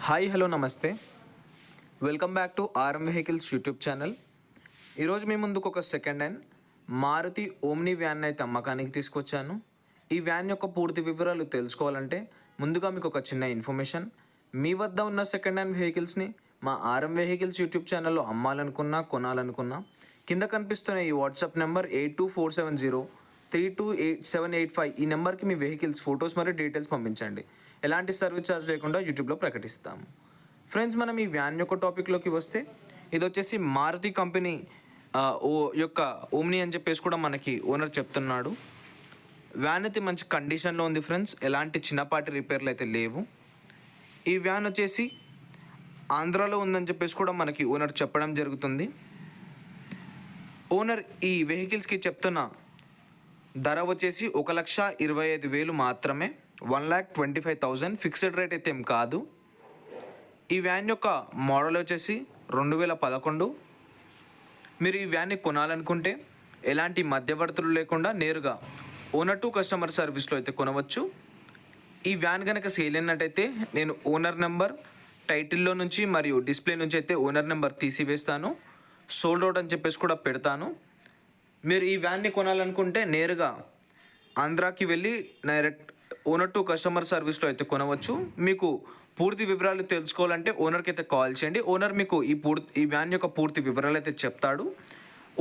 Hi hello నమస్తే. Welcome back to RM vehicles YouTube channel. ఈరోజు మీ ముందుకు ఒక second hand Maruti Omni van అయితే అమ్మకానికి తీసుకొచ్చాను. ఈ వ్యాన్ యొక్క పూర్తి వివరాలు తెలుసుకోవాలంటే ముందుగా మీకు ఒక చిన్న ఇన్ఫర్మేషన్. మీ వద్ద ఉన్న సెకండ్ హ్యాండ్ వెహికల్స్ని మా ఆర్ఎం వెహికల్స్ యూట్యూబ్ ఛానల్లో అమ్మాలనుకున్నా కొనాలనుకున్నా కింద కనిపిస్తున్న ఈ వాట్సాప్ నెంబర్ 824703288785 ఈ నెంబర్కి మీ వెహికల్స్ ఫొటోస్ మరియు డీటెయిల్స్ పంపించండి. ఎలాంటి సర్వీస్ ఛార్జ్ లేకుండా యూట్యూబ్లో ప్రకటిస్తాము. ఫ్రెండ్స్, మనం ఈ వ్యాన్ యొక్క టాపిక్లోకి వస్తే ఇది వచ్చేసి మారుతి కంపెనీ యొక్క ఓమ్ని అని చెప్పేసి కూడా మనకి ఓనర్ చెప్తున్నాడు. వ్యాన్ అయితే మంచి కండిషన్లో ఉంది ఫ్రెండ్స్, ఎలాంటి చిన్నపాటి రిపేర్లు అయితే లేవు. ఈ వ్యాన్ వచ్చేసి ఆంధ్రాలో ఉందని చెప్పేసి కూడా మనకి ఓనర్ చెప్పడం జరుగుతుంది. ఓనర్ ఈ వెహికల్స్కి చెప్తున్న ధర వచ్చేసి 1,25,000 మాత్రమే. 1,25,000 ఫిక్స్డ్ రేట్ అయితే ఏం కాదు. ఈ వ్యాన్ యొక్క మోడల్ వచ్చేసి 2011. మీరు ఈ వ్యాన్ని కొనాలనుకుంటే ఎలాంటి మధ్యవర్తులు లేకుండా నేరుగా ఓనర్ టు కస్టమర్ సర్వీస్లో అయితే కొనవచ్చు. ఈ వ్యాన్ కనుక సేల్ అయినట్టయితే నేను ఓనర్ నెంబర్ టైటిల్లో నుంచి మరియు డిస్ప్లే నుంచి అయితే ఓనర్ నెంబర్ తీసివేస్తాను. సోల్డ్ అవుట్ అని చెప్పేసి కూడా పెడతాను. మీరు ఈ వ్యాన్ని కొనాలనుకుంటే నేరుగా ఆంధ్రాకి వెళ్ళి డైరెక్ట్ ఓనర్ టు కస్టమర్ సర్వీస్లో అయితే కొనవచ్చు. మీకు పూర్తి వివరాలు తెలుసుకోవాలంటే ఓనర్కి అయితే కాల్ చేయండి. ఓనర్ మీకు ఈ వ్యాన్ యొక్క పూర్తి వివరాలు అయితే చెప్తాడు.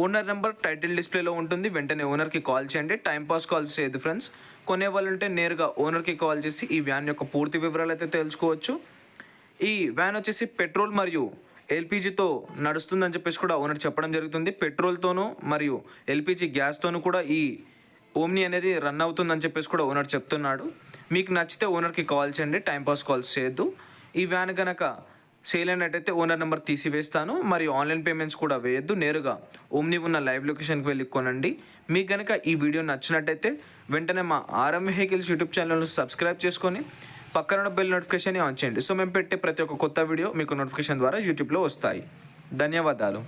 ఓనర్ నెంబర్ టైటిల్ డిస్ప్లేలో ఉంటుంది. వెంటనే ఓనర్కి కాల్ చేయండి. టైంపాస్ కాల్స్ చేయదు ఫ్రెండ్స్. కొనే వాళ్ళంటే నేరుగా ఓనర్కి కాల్ చేసి ఈ వ్యాన్ యొక్క పూర్తి వివరాలు అయితే తెలుసుకోవచ్చు. ఈ వ్యాన్ వచ్చేసి పెట్రోల్ మరియు ఎల్పిజితో నడుస్తుందని చెప్పేసి కూడా ఓనర్ చెప్పడం జరుగుతుంది. పెట్రోల్తోనూ మరియు ఎల్పిజి గ్యాస్తోనూ కూడా ఈ ఓమ్ని అనేది రన్ అవుతుందని చెప్పేసి కూడా ఓనర్ చెప్తున్నాడు. మీకు నచ్చితే ఓనర్కి కాల్ చేయండి. టైంపాస్ కాల్స్ చేయొద్దు. ఈ వ్యాన్ కనుక సేల్ అయినట్టయితే ఓనర్ నెంబర్ తీసివేస్తాను. మరియు ఆన్లైన్ పేమెంట్స్ కూడా వేయొద్దు. నేరుగా ఓమ్ని ఉన్న లైవ్ లొకేషన్కి వెళ్ళి కొనండి. మీకు కనుక ఈ వీడియో నచ్చినట్టయితే వెంటనే మా ఆర్ఎం వెహికల్స్ యూట్యూబ్ ఛానల్ను సబ్స్క్రైబ్ చేసుకొని పక్కన బెల్ నోటిఫికేషన్ ఆన్ చేయండి. సో మేము పెట్టే ప్రతి ఒక్క కొత్త వీడియో మీకు నోటిఫికేషన్ ద్వారా యూట్యూబ్లో వస్తాయి. ధన్యవాదాలు.